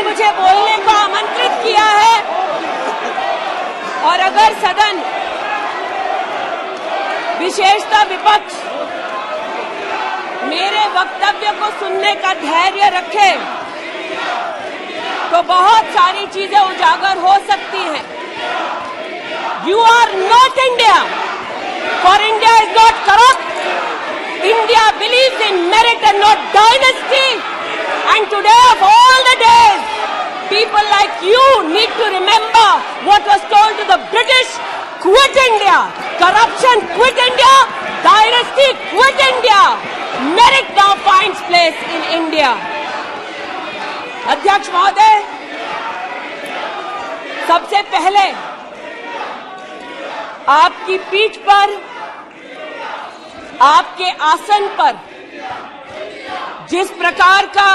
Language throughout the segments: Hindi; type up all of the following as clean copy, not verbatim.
ने मुझे बोलने को आमंत्रित किया है और अगर सदन, विशेषतः विपक्ष, मेरे वक्तव्य को सुनने का धैर्य रखे तो बहुत सारी चीजें उजागर हो सकती हैं। You are not India, for India is not corrupt. India believes in merit and not dynasty. And today of all the days, people like you need to remember what was told to the British: quit India. Corruption, quit India. Dynasty, quit India. Merit now finds place in India. अध्यक्ष महोदय, सबसे पहले आपकी पीठ पर, आपके आसन पर जिस प्रकार का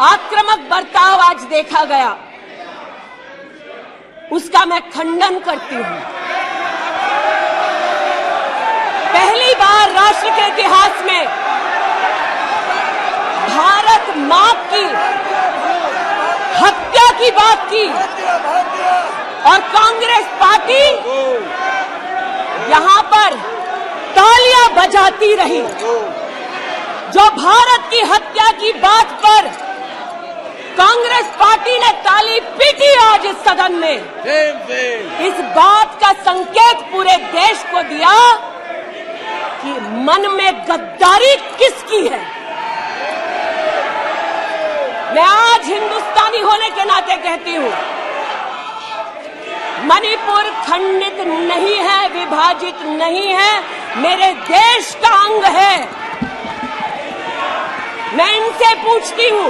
आक्रामक बर्ताव आज देखा गया, उसका मैं खंडन करती हूं। पहली बार राष्ट्र के इतिहास में भारत मां की हत्या की बात की और कांग्रेस पार्टी यहां पर तालियां बजाती रही। जो भारत की हत्या की बात पर कांग्रेस पार्टी ने ताली पीटी आज इस सदन में, इस बात का संकेत पूरे देश को दिया कि मन में गद्दारी किसकी है। मैं आज हिंदुस्तानी होने के नाते कहती हूं, मणिपुर खंडित नहीं है, विभाजित नहीं है, मेरे देश का अंग है। मैं इनसे पूछती हूं,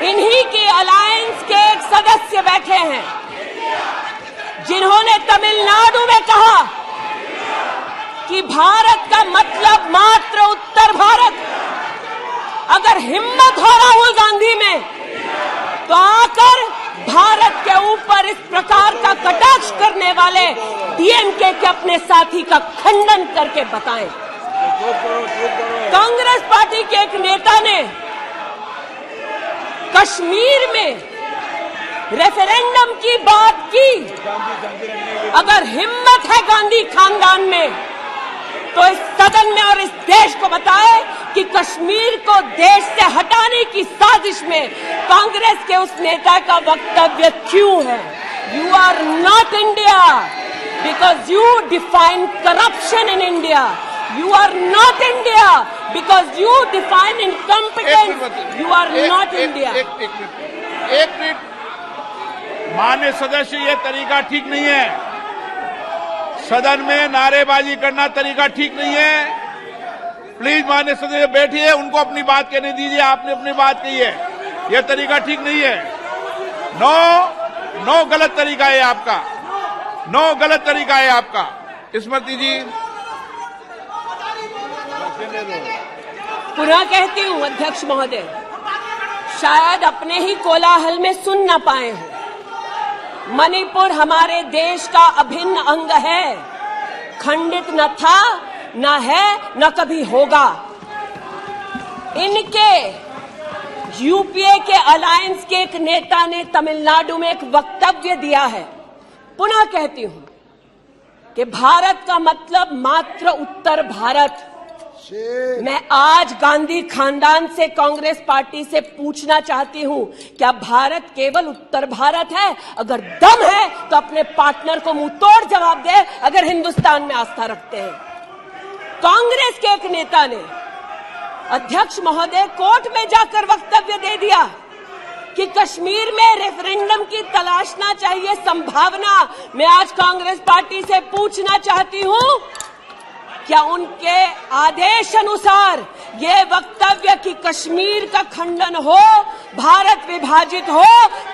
इन्हीं के अलायंस के एक सदस्य बैठे हैं जिन्होंने तमिलनाडु में कहा कि भारत का मतलब मात्र उत्तर भारत। अगर हिम्मत हो राहुल गांधी में तो आकर भारत के ऊपर इस प्रकार का कटाक्ष करने वाले डीएमके के अपने साथी का खंडन करके बताएं। कांग्रेस पार्टी के एक नेता ने कश्मीर में रेफरेंडम की बात की। अगर हिम्मत है गांधी खानदान में तो इस सदन में और इस देश को बताए कि कश्मीर को देश से हटाने की साजिश में कांग्रेस के उस नेता का वक्तव्य क्यों है। You are not India because you define corruption in India. You are not India because you define incompetence. You are not India. एक मिनट, माननीय सदस्य, ये तरीका ठीक नहीं है। सदन में नारेबाजी करना तरीका ठीक नहीं है। प्लीज माननीय सदस्य बैठिए, उनको अपनी बात कहने दीजिए। आपने अपनी बात कही है, यह तरीका ठीक नहीं है। नो गलत तरीका है आपका, नो गलत तरीका है आपका। स्मृति जी, पुनः कहती हूं अध्यक्ष महोदय, शायद अपने ही कोलाहल में सुन न पाए हो, मणिपुर हमारे देश का अभिन्न अंग है, खंडित न था, न है, न कभी होगा। इनके यूपीए के अलायंस के एक नेता ने तमिलनाडु में एक वक्तव्य दिया है। पुनः कहती हूं कि भारत का मतलब मात्र उत्तर भारत। मैं आज गांधी खानदान से, कांग्रेस पार्टी से पूछना चाहती हूं, क्या भारत केवल उत्तर भारत है? अगर दम है तो अपने पार्टनर को मुंह तोड़ जवाब दे, अगर हिंदुस्तान में आस्था रखते हैं। कांग्रेस के एक नेता ने, अध्यक्ष महोदय, कोर्ट में जाकर वक्तव्य दे दिया कि कश्मीर में रेफरेंडम की तलाशना चाहिए संभावना। मैं आज कांग्रेस पार्टी से पूछना चाहती हूं, क्या उनके आदेश अनुसार ये वक्तव्य कि कश्मीर का खंडन हो, भारत विभाजित हो,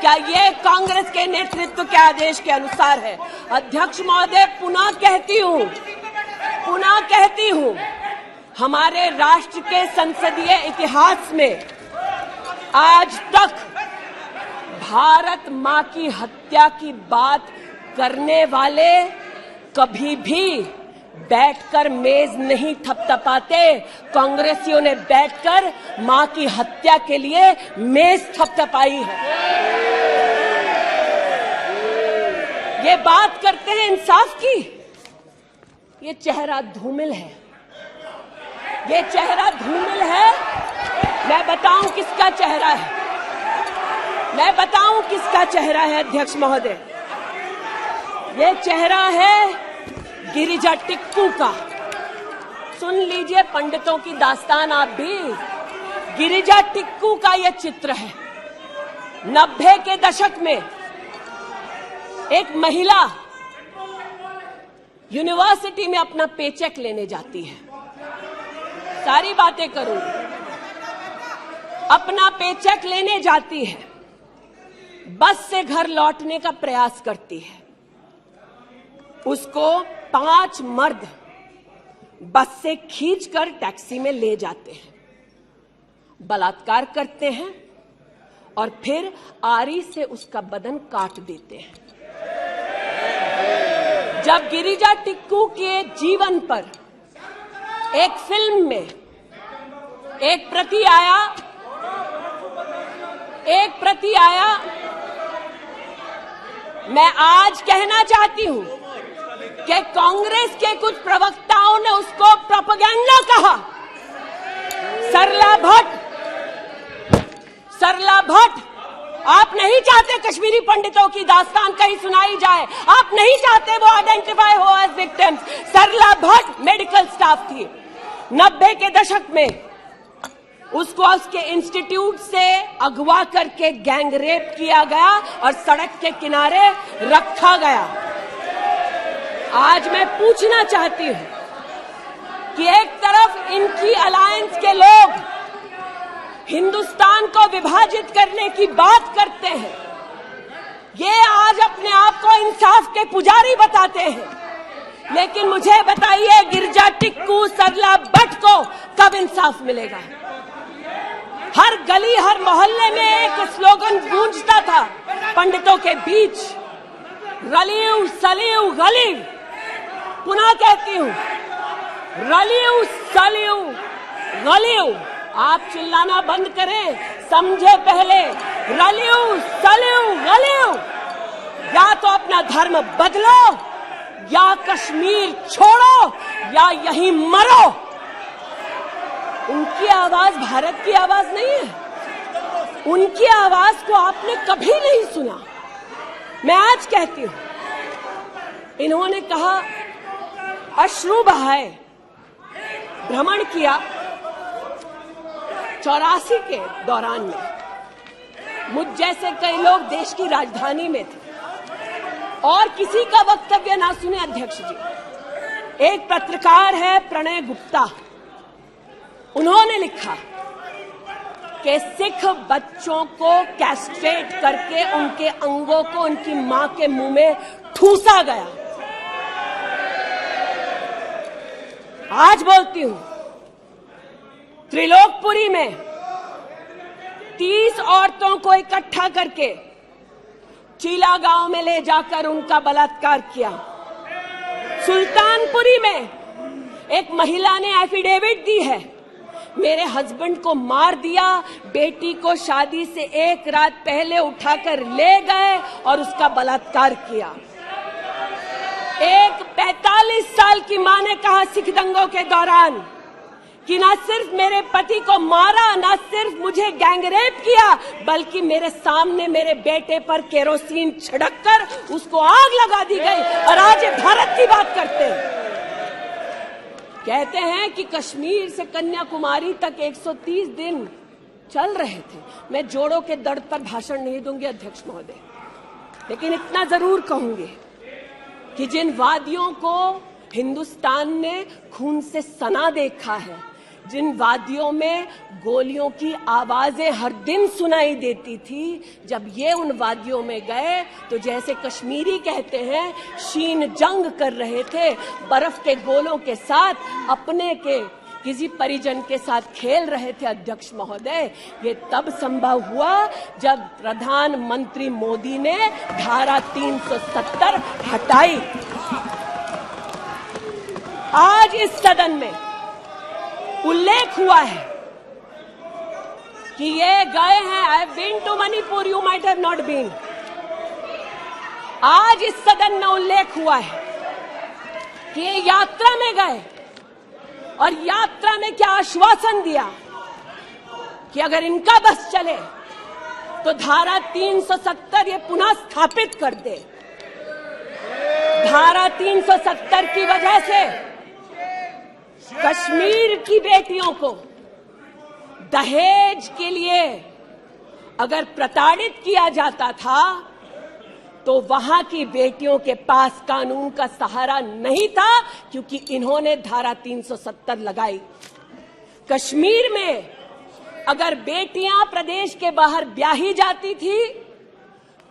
क्या ये कांग्रेस के नेतृत्व के आदेश के अनुसार है? अध्यक्ष महोदय, पुनः कहती हूं, हमारे राष्ट्र के संसदीय इतिहास में आज तक भारत मां की हत्या की बात करने वाले कभी भी बैठकर मेज नहीं थपथपाते, कांग्रेसियों ने बैठकर मां की हत्या के लिए मेज थपथपाई है। ये बात करते हैं इंसाफ की, ये चेहरा धूमिल है, ये चेहरा धूमिल है। मैं बताऊं किसका चेहरा है, मैं बताऊं किसका चेहरा है अध्यक्ष महोदय। ये चेहरा है गिरिजा टिक्कू का। सुन लीजिए पंडितों की दास्तान आप भी। गिरिजा टिक्कू का यह चित्र है। 90 के दशक में एक महिला यूनिवर्सिटी में अपना पेचेक लेने जाती है। सारी बातें करूंगी। अपना पेचेक लेने जाती है, बस से घर लौटने का प्रयास करती है। उसको 5 मर्द बस से खींचकर टैक्सी में ले जाते हैं, बलात्कार करते हैं और फिर आरी से उसका बदन काट देते हैं। जब गिरिजा टिक्कू के जीवन पर एक फिल्म में एक प्रति आया, मैं आज कहना चाहती हूं कि कांग्रेस के कुछ प्रवक्ताओं ने उसको प्रोपेगेंडा कहा। सरला भट्ट, आप नहीं चाहते कश्मीरी पंडितों की दास्तान कहीं सुनाई जाए, आप नहीं चाहते वो आइडेंटिफाई हो एज विक्टिम्स। सरला भट्ट मेडिकल स्टाफ थी। 90 के दशक में उसको उसके इंस्टीट्यूट से अगवा करके गैंग रेप किया गया और सड़क के किनारे रखा गया। आज मैं पूछना चाहती हूं कि एक तरफ इनकी अलायंस के लोग हिंदुस्तान को विभाजित करने की बात करते हैं, ये आज अपने आप को इंसाफ के पुजारी बताते हैं, लेकिन मुझे बताइए गिरिजा टिक्कू, सरला भट्ट को कब इंसाफ मिलेगा? हर गली हर मोहल्ले में एक स्लोगन गूंजता था पंडितों के बीच, रलियू सलियू गलिव। पुनः कहती हूं, रलियू सलियू गलिव। आप चिल्लाना बंद करें, समझे पहले। रलियू सलियू गलिव। या तो अपना धर्म बदलो या कश्मीर छोड़ो या यहीं मरो। उनकी आवाज भारत की आवाज नहीं है। उनकी आवाज को आपने कभी नहीं सुना। मैं आज कहती हूं, इन्होंने कहा अश्रु बहाए, भ्रमण किया 84 के दौरान में। मुझ जैसे कई लोग देश की राजधानी में थे और किसी का वक्तव्य ना सुने अध्यक्ष जी। एक पत्रकार है प्रणय गुप्ता, उन्होंने लिखा कि सिख बच्चों को कैस्ट्रेट करके उनके अंगों को उनकी मां के मुंह में ठूसा गया। आज बोलती हूं, त्रिलोकपुरी में 30 औरतों को इकट्ठा करके चीला गांव में ले जाकर उनका बलात्कार किया। सुल्तानपुरी में एक महिला ने एफिडेविट दी है, मेरे हस्बैंड को मार दिया, बेटी को शादी से एक रात पहले उठाकर ले गए और उसका बलात्कार किया। एक 45 साल की मां ने कहा सिख दंगों के दौरान कि न सिर्फ मेरे पति को मारा, न सिर्फ मुझे गैंगरेप किया, बल्कि मेरे सामने मेरे बेटे पर केरोसिन छिड़ककर उसको आग लगा दी गई। और आज भारत की बात करते हैं, कहते हैं कि कश्मीर से कन्याकुमारी तक 130 दिन चल रहे थे। मैं जोड़ों के दर्द पर भाषण नहीं दूंगी अध्यक्ष महोदय, लेकिन इतना जरूर कहूंगी कि जिन वादियों को हिंदुस्तान ने खून से सना देखा है, जिन वादियों में गोलियों की आवाजें हर दिन सुनाई देती थी, जब ये उन वादियों में गए तो जैसे कश्मीरी कहते हैं शीन जंग कर रहे थे, बर्फ के गोलों के साथ अपने के किसी परिजन के साथ खेल रहे थे। अध्यक्ष महोदय, ये तब संभव हुआ जब प्रधानमंत्री मोदी ने धारा 370 हटाई। आज इस सदन में उल्लेख हुआ है कि ये गए हैं, I have been to Manipur, you might have not been. आज इस सदन में उल्लेख हुआ है कि ये यात्रा में गए और यात्रा में क्या आश्वासन दिया कि अगर इनका बस चले तो धारा 370 ये पुनः स्थापित कर दे। धारा 370 की वजह से कश्मीर की बेटियों को दहेज के लिए अगर प्रताड़ित किया जाता था तो वहां की बेटियों के पास कानून का सहारा नहीं था, क्योंकि इन्होंने धारा 370 लगाई। कश्मीर में अगर बेटियां प्रदेश के बाहर ब्याही जाती थी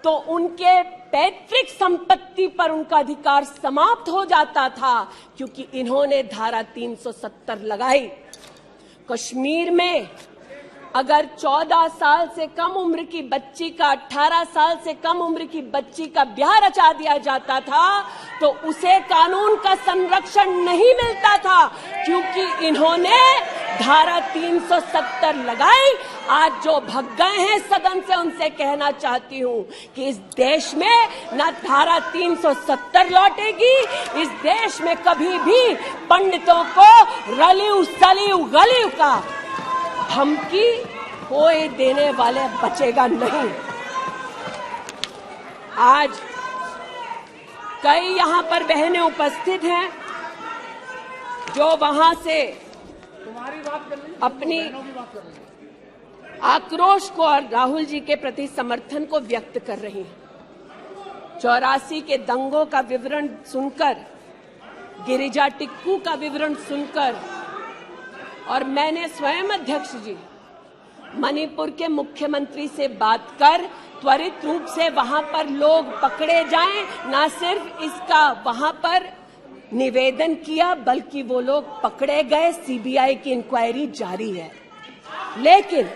तो उनके पैतृक संपत्ति पर उनका अधिकार समाप्त हो जाता था, क्योंकि इन्होंने धारा 370 लगाई। कश्मीर में अगर 14 साल से कम उम्र की बच्ची का 18 साल से कम उम्र की बच्ची का ब्याह रचा दिया जाता था तो उसे कानून का संरक्षण नहीं मिलता था, क्योंकि इन्होंने धारा 370 लगाई। आज जो भग गए हैं सदन से उनसे कहना चाहती हूं कि इस देश में न धारा 370 लौटेगी, इस देश में कभी भी पंडितों को रलिव सलिव गलिव का धमकी कोई देने वाले बचेगा नहीं। आज कई यहां पर बहनें उपस्थित हैं जो वहां से अपनी आक्रोश को और राहुल जी के प्रति समर्थन को व्यक्त कर रही हैं। 84 के दंगों का विवरण सुनकर, गिरिजा टिक्कू का विवरण सुनकर, और मैंने स्वयं अध्यक्ष जी मणिपुर के मुख्यमंत्री से बात कर त्वरित रूप से वहां पर लोग पकड़े जाएं, न सिर्फ इसका वहां पर निवेदन किया बल्कि वो लोग पकड़े गए। सीबीआई की इंक्वायरी जारी है। लेकिन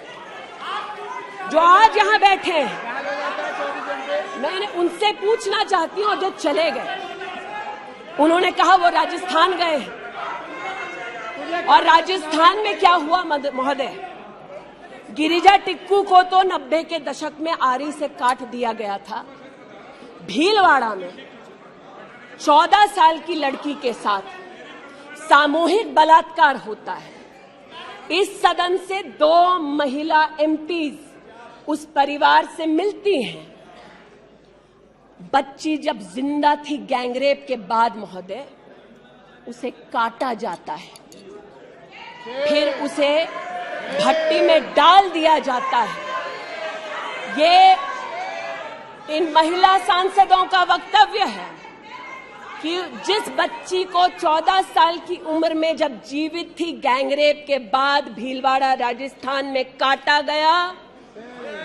जो आज यहां बैठे हैं, मैंने उनसे पूछना चाहती हूं, जो चले गए, उन्होंने कहा वो राजस्थान गए, और राजस्थान में क्या हुआ महोदय? गिरिजा टिक्कू को तो 90 के दशक में आरी से काट दिया गया था। भीलवाड़ा में 14 साल की लड़की के साथ सामूहिक बलात्कार होता है। इस सदन से 2 महिला एमपीज उस परिवार से मिलती हैं। बच्ची जब जिंदा थी गैंगरेप के बाद महोदय, उसे काटा जाता है, फिर उसे भट्टी में डाल दिया जाता है। ये इन महिला सांसदों का वक्तव्य है कि जिस बच्ची को 14 साल की उम्र में जब जीवित थी गैंगरेप के बाद भीलवाड़ा राजस्थान में काटा गया,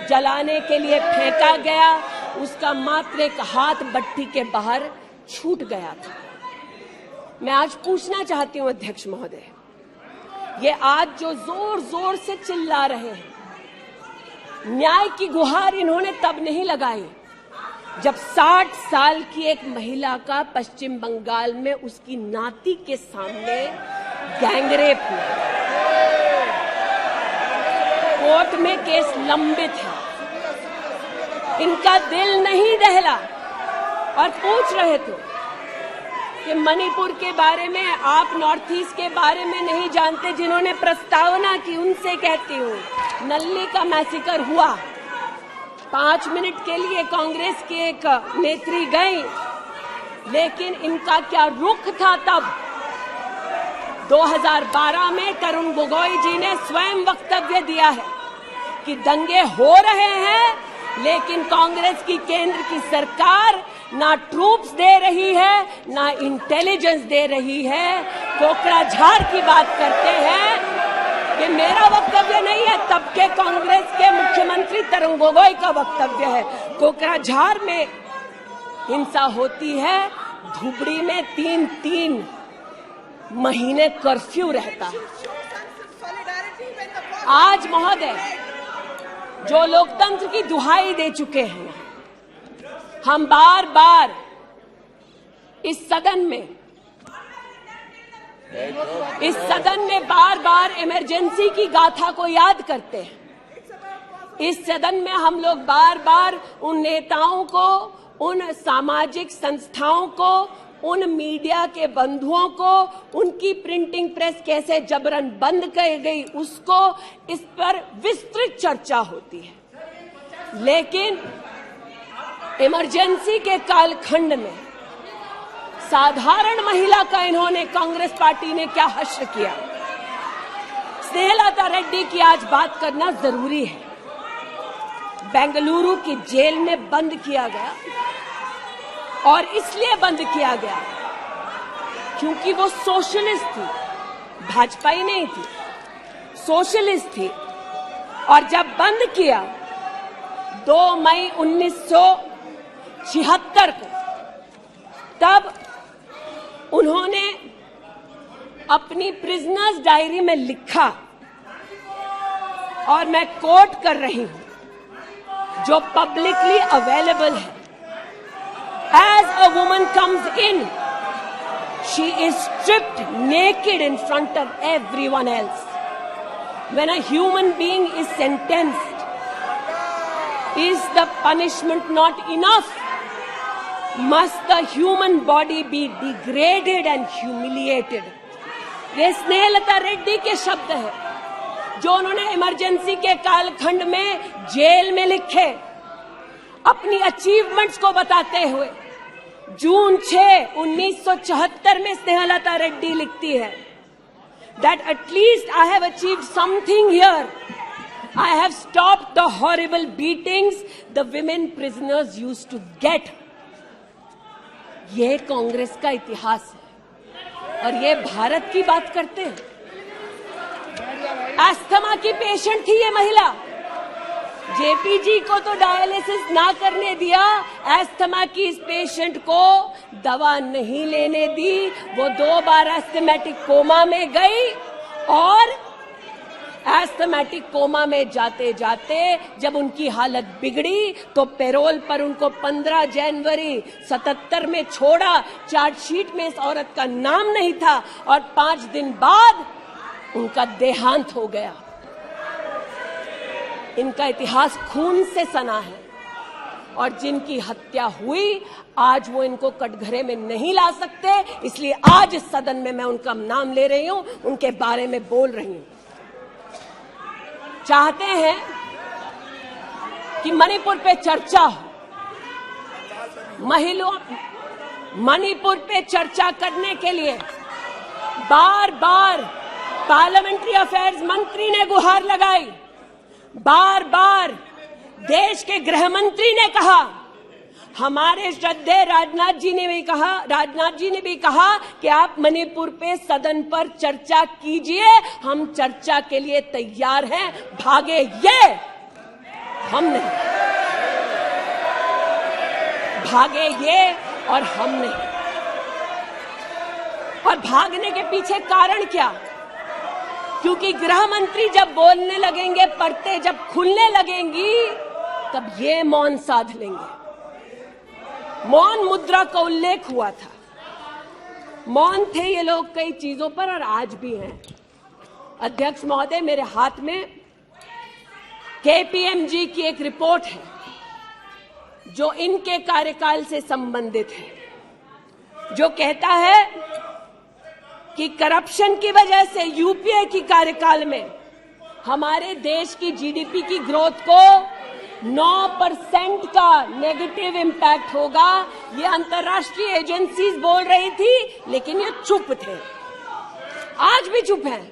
जलाने के लिए फेंका गया, उसका मात्र एक हाथ भट्टी के बाहर छूट गया था। मैं आज पूछना चाहती हूं अध्यक्ष महोदय, ये आज जो जोर जोर से चिल्ला रहे हैं, न्याय की गुहार इन्होंने तब नहीं लगाई जब 60 साल की एक महिला का पश्चिम बंगाल में उसकी नाती के सामने गैंगरेप हुआ। कोर्ट में केस लंबित है, इनका दिल नहीं दहला और पूछ रहे थे कि मणिपुर के बारे में, आप नॉर्थ ईस्ट के बारे में नहीं जानते। जिन्होंने प्रस्तावना की उनसे कहती हूँ, नल्ली का मैसेकर हुआ, 5 मिनट के लिए कांग्रेस की एक नेत्री गई, लेकिन इनका क्या रुख था तब? 2012 में तरुण गोगोई जी ने स्वयं वक्तव्य दिया है कि दंगे हो रहे हैं, लेकिन कांग्रेस की केंद्र की सरकार ना ट्रूप्स दे रही है, ना इंटेलिजेंस दे रही है। कोकराझार की बात करते हैं, ये मेरा वक्तव्य नहीं है, तब के कांग्रेस के मुख्यमंत्री तरुण गोगोई का वक्तव्य है। कोकराझार में हिंसा होती है, धुबड़ी में 3-3 महीने कर्फ्यू रहता है। आज महोदय जो लोकतंत्र की दुहाई दे चुके हैं, हम बार बार इस सदन में इस सदन में बार बार इमरजेंसी की गाथा को याद करते हैं। इस सदन में हम लोग बार बार उन नेताओं को, उन सामाजिक संस्थाओं को, उन मीडिया के बंधुओं को, उनकी प्रिंटिंग प्रेस कैसे जबरन बंद कर गई उसको, इस पर विस्तृत चर्चा होती है। लेकिन इमरजेंसी के कालखंड में साधारण महिला का इन्होंने, कांग्रेस पार्टी ने क्या हश्र किया। स्नेहलता रेड्डी की आज बात करना जरूरी है। बेंगलुरु की जेल में बंद किया गया और इसलिए बंद किया गया क्योंकि वो सोशलिस्ट थी, भाजपा ही नहीं थी, सोशलिस्ट थी। और जब बंद किया 2 मई 1976 को, तब उन्होंने अपनी प्रिजनर्स डायरी में लिखा, और मैं कोट कर रही हूं, जो पब्लिकली अवेलेबल है। As a woman comes in, she is stripped naked in front of everyone else. When a human being is sentenced, is the punishment not enough? Must the human body be degraded and humiliated? ये स्नेहलता रेड्डी के शब्द हैं, जो उन्होंने इमरजेंसी के कालखंड में जेल में लिखे, अपनी अचीवमेंट्स को बताते हुए। जून 6, 1974 में स्नेहलता रेड्डी लिखती है that at least I have achieved something here. I have stopped the horrible beatings the women prisoners used to get. ये कांग्रेस का इतिहास है और ये भारत की बात करते हैं। अस्थमा की पेशेंट थी ये महिला, जेपी जी को तो डायलिसिस ना करने दिया, अस्थमा की इस पेशेंट को दवा नहीं लेने दी। वो 2 बार एस्थमेटिक कोमा में गई और एस्थमेटिक कोमा में जाते जाते जब उनकी हालत बिगड़ी तो पैरोल पर उनको 15 जनवरी 77 में छोड़ा। चार्जशीट में इस औरत का नाम नहीं था और 5 दिन बाद उनका देहांत हो गया। इनका इतिहास खून से सना है और जिनकी हत्या हुई आज वो इनको कटघरे में नहीं ला सकते, इसलिए आज इस सदन में मैं उनका नाम ले रही हूं, उनके बारे में बोल रही हूं। चाहते हैं कि मणिपुर पे चर्चा हो, मणिपुर पे चर्चा करने के लिए बार बार पार्लियामेंट्री अफेयर्स मंत्री ने गुहार लगाई, बार बार देश के गृह मंत्री ने कहा, हमारे श्रद्धेय राजनाथ जी ने भी कहा कि आप मणिपुर पे सदन पर चर्चा कीजिए, हम चर्चा के लिए तैयार हैं, भागे ये, हम नहीं, भागे ये और हम नहीं। और भागने के पीछे कारण क्या? क्योंकि गृह मंत्री जब बोलने लगेंगे, परतें जब खुलने लगेंगी, तब ये मौन साध लेंगे। मौन मुद्रा का उल्लेख हुआ था, मौन थे ये लोग कई चीजों पर और आज भी हैं। अध्यक्ष महोदय, मेरे हाथ में केपीएमजी की एक रिपोर्ट है जो इनके कार्यकाल से संबंधित है, जो कहता है कि करप्शन की वजह से यूपीए की कार्यकाल में हमारे देश की जीडीपी की ग्रोथ को 9% का नेगेटिव इम्पैक्ट होगा। ये अंतर्राष्ट्रीय एजेंसीज बोल रही थी, लेकिन ये चुप थे, आज भी चुप हैं।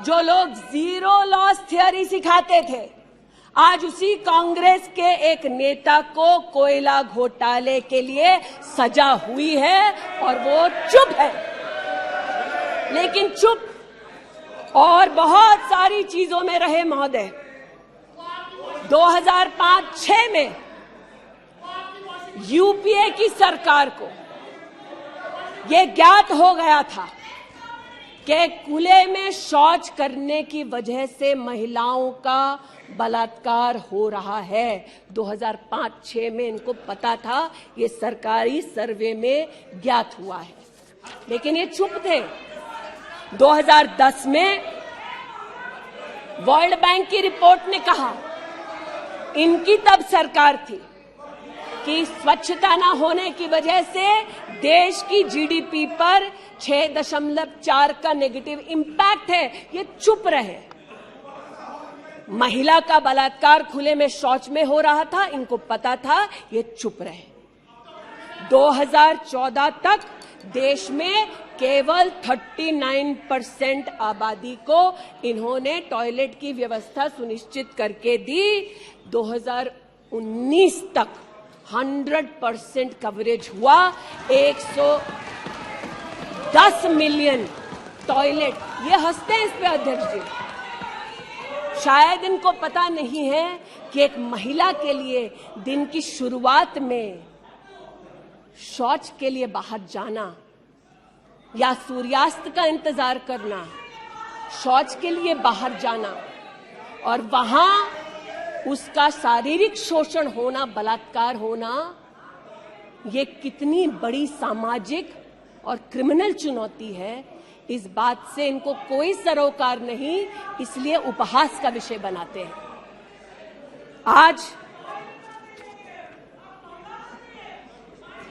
जो लोग जीरो लॉस थियरी सिखाते थे, आज उसी कांग्रेस के एक नेता को कोयला घोटाले के लिए सजा हुई है और वो चुप है। लेकिन चुप और बहुत सारी चीजों में रहे महोदय। 2005-06 में यूपीए की सरकार को यह ज्ञात हो गया था कि खुले में शौच करने की वजह से महिलाओं का बलात्कार हो रहा है। 2005-06 में इनको पता था, ये सरकारी सर्वे में ज्ञात हुआ है, लेकिन ये चुप थे। 2010 में वर्ल्ड बैंक की रिपोर्ट ने कहा, इनकी तब सरकार थी, कि स्वच्छता न होने की वजह से देश की जीडीपी पर 6.4 का नेगेटिव इंपैक्ट है। ये चुप रहे। महिला का बलात्कार खुले में शौच में हो रहा था, इनको पता था, ये चुप रहे। 2014 तक देश में केवल 39% आबादी को इन्होंने टॉयलेट की व्यवस्था सुनिश्चित करके दी। 2019 तक 100% कवरेज हुआ। 110 मिलियन टॉयलेट। ये हंसते हैं इस पे अध्यक्ष जी। शायद इनको पता नहीं है कि एक महिला के लिए दिन की शुरुआत में शौच के लिए बाहर जाना या सूर्यास्त का इंतजार करना, शौच के लिए बाहर जाना और वहां उसका शारीरिक शोषण होना, बलात्कार होना, ये कितनी बड़ी सामाजिक और क्रिमिनल चुनौती है, इस बात से इनको कोई सरोकार नहीं, इसलिए उपहास का विषय बनाते हैं। आज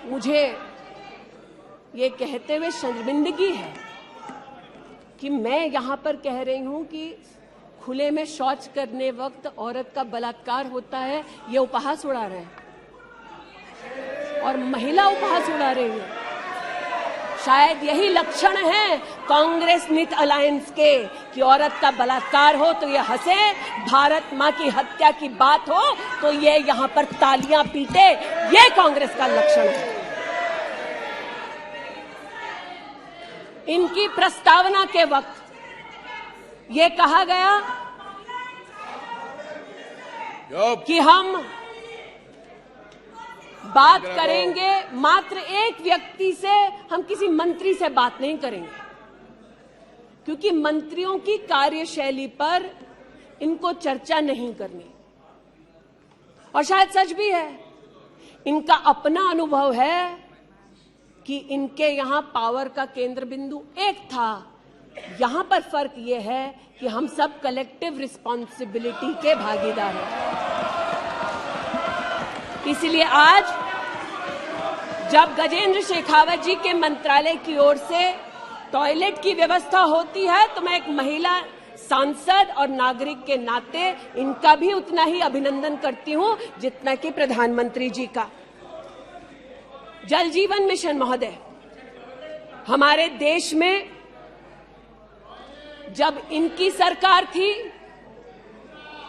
मुझे ये कहते हुए शर्मिंदगी है कि मैं यहां पर कह रही हूं कि खुले में शौच करने वक्त औरत का बलात्कार होता है, ये उपहास उड़ा रहे हैं और महिला उपहास उड़ा रही है। शायद यही लक्षण है कांग्रेस नीत अलायंस के कि औरत का बलात्कार हो तो ये हंसे, भारत मां की हत्या की बात हो तो ये यहां पर तालियां पीटे। ये कांग्रेस का लक्षण है। इनकी प्रस्तावना के वक्त ये कहा गया कि हम बात करेंगे मात्र एक व्यक्ति से, हम किसी मंत्री से बात नहीं करेंगे, क्योंकि मंत्रियों की कार्यशैली पर इनको चर्चा नहीं करनी। और शायद सच भी है, इनका अपना अनुभव है कि इनके यहां पावर का केंद्र बिंदु एक था। यहां पर फर्क यह है कि हम सब कलेक्टिव रिस्पॉन्सिबिलिटी के भागीदार हैं। इसलिए आज जब गजेंद्र शेखावत जी के मंत्रालय की ओर से टॉयलेट की व्यवस्था होती है तो मैं एक महिला सांसद और नागरिक के नाते इनका भी उतना ही अभिनंदन करती हूं जितना कि प्रधानमंत्री जी का। जल जीवन मिशन महोदय, हमारे देश में जब इनकी सरकार थी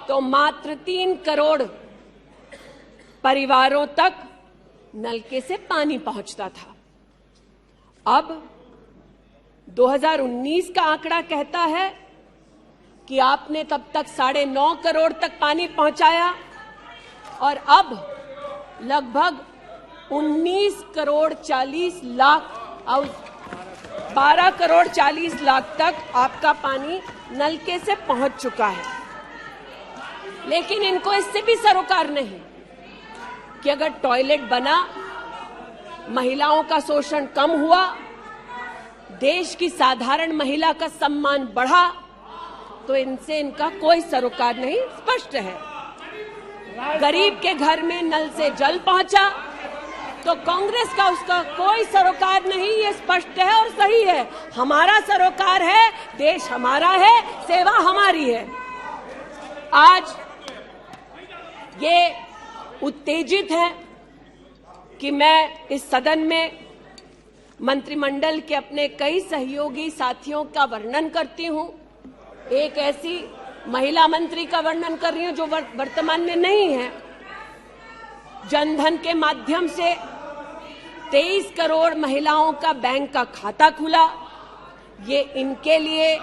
तो मात्र 3 करोड़ परिवारों तक नलके से पानी पहुंचता था। अब 2019 का आंकड़ा कहता है कि आपने तब तक 9.5 करोड़ तक पानी पहुंचाया और अब लगभग 19 करोड़ 40 लाख और 12 करोड़ 40 लाख तक आपका पानी नलके से पहुंच चुका है। लेकिन इनको इससे भी सरोकार नहीं कि अगर टॉयलेट बना, महिलाओं का शोषण कम हुआ, देश की साधारण महिला का सम्मान बढ़ा, तो इनसे इनका कोई सरोकार नहीं। स्पष्ट है, गरीब के घर में नल से जल पहुंचा तो कांग्रेस का उसका कोई सरोकार नहीं। ये स्पष्ट है और सही है। हमारा सरोकार है, देश हमारा है, सेवा हमारी है। आज ये उत्तेजित है कि मैं इस सदन में मंत्रिमंडल के अपने कई सहयोगी साथियों का वर्णन करती हूं। एक ऐसी महिला मंत्री का वर्णन कर रही हूं जो वर्तमान में नहीं है। जनधन के माध्यम से 23 करोड़ महिलाओं का बैंक का खाता खुला। ये इनके लिए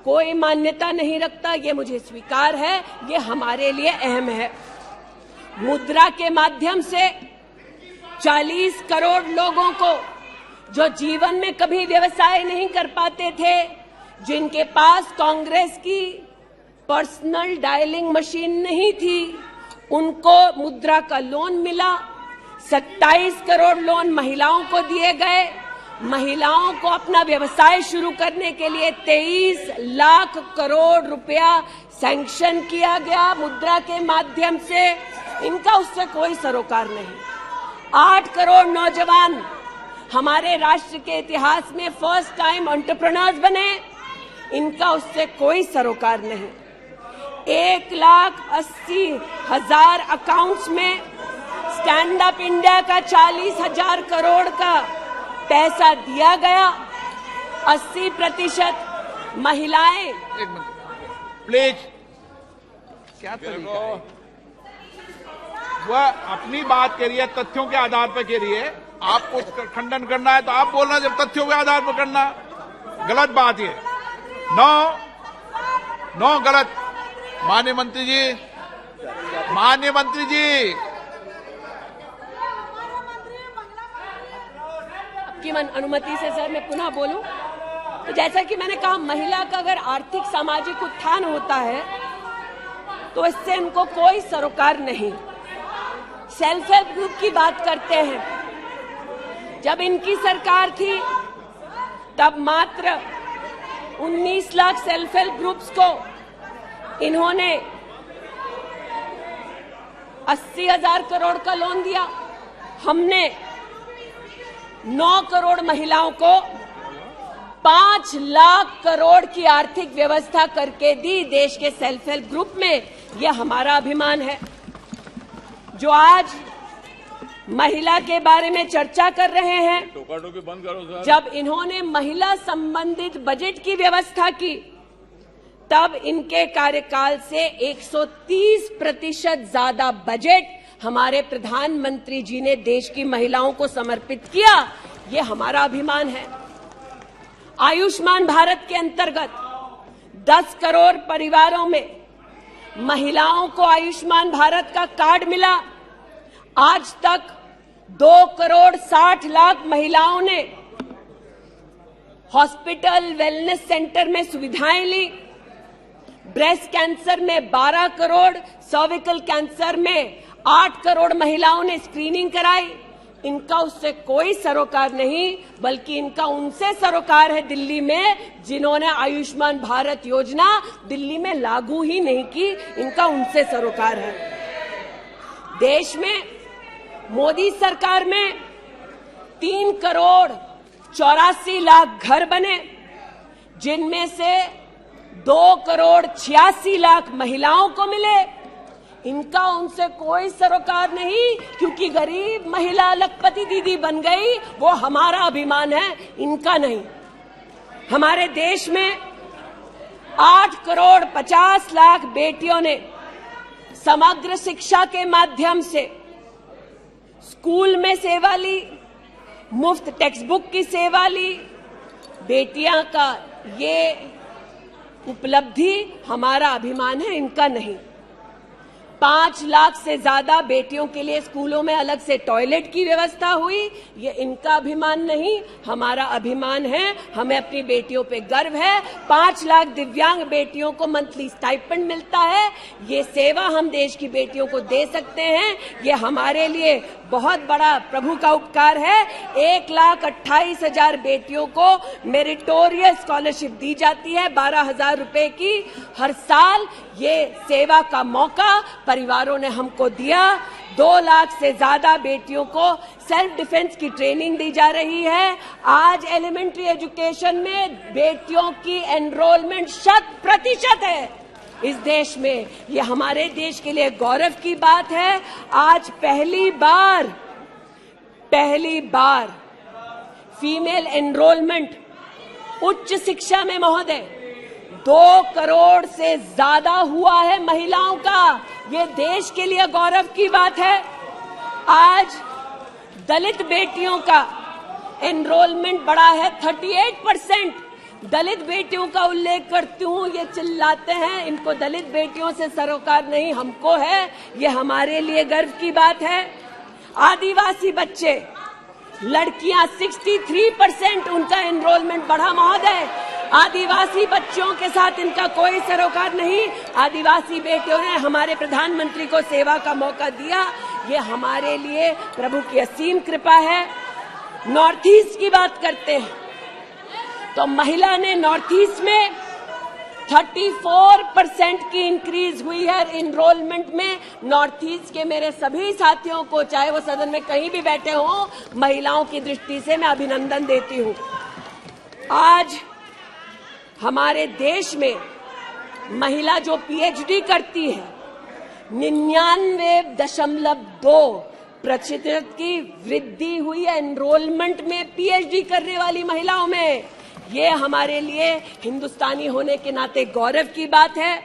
कोई मान्यता नहीं रखता, ये मुझे स्वीकार है, ये हमारे लिए अहम है। मुद्रा के माध्यम से 40 करोड़ लोगों को जो जीवन में कभी व्यवसाय नहीं कर पाते थे, जिनके पास कांग्रेस की पर्सनल डायलिंग मशीन नहीं थी, उनको मुद्रा का लोन मिला। 27 करोड़ लोन महिलाओं को दिए गए महिलाओं को अपना व्यवसाय शुरू करने के लिए 23 लाख करोड़ रुपया सैंक्शन किया गया मुद्रा के माध्यम से। इनका उससे कोई सरोकार नहीं। 8 करोड़ नौजवान हमारे राष्ट्र के इतिहास में फर्स्ट टाइम एंटरप्रेन्योर्स बने। इनका उससे कोई सरोकार नहीं। 1,80,000 अकाउंट्स में स्टैंड अप इंडिया का 40,000 करोड़ का पैसा दिया गया। 80% महिलाएं। एक मिनट प्लीज, क्या तरीका है? वह अपनी बात कह रही है, तथ्यों के आधार पर कह रही है। आपको खंडन करना है तो आप बोलना, जब तथ्यों के आधार पर करना। गलत बात ये। नो गलत। माननीय मंत्री जी, आपकी अनुमति से सर मैं पुनः बोलूं तो जैसा कि मैंने कहा, महिला का अगर आर्थिक सामाजिक उत्थान होता है तो इससे इनको कोई सरोकार नहीं। सेल्फ हेल्प ग्रुप की बात करते हैं। जब इनकी सरकार थी तब मात्र 19 लाख सेल्फ हेल्प ग्रुप्स को इन्होंने 80,000 करोड़ का लोन दिया। हमने 9 करोड़ महिलाओं को 5 लाख करोड़ की आर्थिक व्यवस्था करके दी देश के सेल्फ हेल्प ग्रुप में। यह हमारा अभिमान है। जो आज महिला के बारे में चर्चा कर रहे हैं, टोका-टोकी बंद करो सर। जब इन्होंने महिला संबंधित बजट की व्यवस्था की तब इनके कार्यकाल से 130% ज्यादा बजट हमारे प्रधानमंत्री जी ने देश की महिलाओं को समर्पित किया। ये हमारा अभिमान है। आयुष्मान भारत के अंतर्गत 10 करोड़ परिवारों में महिलाओं को आयुष्मान भारत का कार्ड मिला। आज तक 2 करोड़ 60 लाख महिलाओं ने हॉस्पिटल वेलनेस सेंटर में सुविधाएं ली। ब्रेस्ट कैंसर में 12 करोड़, सर्विकल कैंसर में 8 करोड़ महिलाओं ने स्क्रीनिंग कराई। इनका उससे कोई सरोकार नहीं, बल्कि इनका उनसे सरोकार है दिल्ली में, जिन्होंने आयुष्मान भारत योजना दिल्ली में लागू ही नहीं की। इनका उनसे सरोकार है। देश में मोदी सरकार में 3 करोड़ 84 लाख घर बने, जिनमें से 2 करोड़ 86 लाख महिलाओं को मिले। इनका उनसे कोई सरोकार नहीं, क्योंकि गरीब महिला लखपति दीदी बन गई। वो हमारा अभिमान है, इनका नहीं। हमारे देश में 8 करोड़ 50 लाख बेटियों ने समग्र शिक्षा के माध्यम से स्कूल में सेवा ली, मुफ्त टेक्स्ट बुक की सेवा ली। बेटियां का ये उपलब्धि हमारा अभिमान है, इनका नहीं। 5 लाख से ज्यादा बेटियों के लिए स्कूलों में अलग से टॉयलेट की व्यवस्था हुई। ये इनका अभिमान नहीं, हमारा अभिमान है। हमें अपनी बेटियों पे गर्व है। 5 लाख दिव्यांग बेटियों को मंथली स्टाइपेंड मिलता है। ये सेवा हम देश की बेटियों को दे सकते हैं। ये हमारे लिए बहुत बड़ा प्रभु का उपकार है। 1,28,000 बेटियों को मेरिटोरियस स्कॉलरशिप दी जाती है, 12,000 रुपए की हर साल। ये सेवा का मौका परिवारों ने हमको दिया। 2 लाख से ज्यादा बेटियों को सेल्फ डिफेंस की ट्रेनिंग दी जा रही है। आज एलिमेंट्री एजुकेशन में बेटियों की एनरोलमेंट 100% है इस देश में। ये हमारे देश के लिए गौरव की बात है। आज पहली बार फीमेल एनरोलमेंट उच्च शिक्षा में महोदय 2 करोड़ से ज्यादा हुआ है महिलाओं का। ये देश के लिए गौरव की बात है। आज दलित बेटियों का एनरोलमेंट बढ़ा है 38%। दलित बेटियों का उल्लेख करती हूँ, ये चिल्लाते हैं इनको दलित बेटियों से सरोकार नहीं, हमको है। ये हमारे लिए गर्व की बात है। आदिवासी बच्चे, लड़कियां 63% उनका एनरोलमेंट बढ़ा महोदय। आदिवासी बच्चों के साथ इनका कोई सरोकार नहीं। आदिवासी बेटियों ने हमारे प्रधानमंत्री को सेवा का मौका दिया। ये हमारे लिए प्रभु की असीम कृपा है। नॉर्थ ईस्ट की बात करते हैं तो महिला ने नॉर्थ ईस्ट में 34% की इंक्रीज हुई है इनरोलमेंट में। नॉर्थ ईस्ट के मेरे सभी साथियों को, चाहे वो सदन में कहीं भी बैठे हों, महिलाओं की दृष्टि से मैं अभिनंदन देती हूं। आज हमारे देश में महिला जो पीएचडी करती है 99.2% की वृद्धि हुई है एनरोलमेंट में पीएचडी करने वाली महिलाओं में। ये हमारे लिए हिंदुस्तानी होने के नाते गौरव की बात है।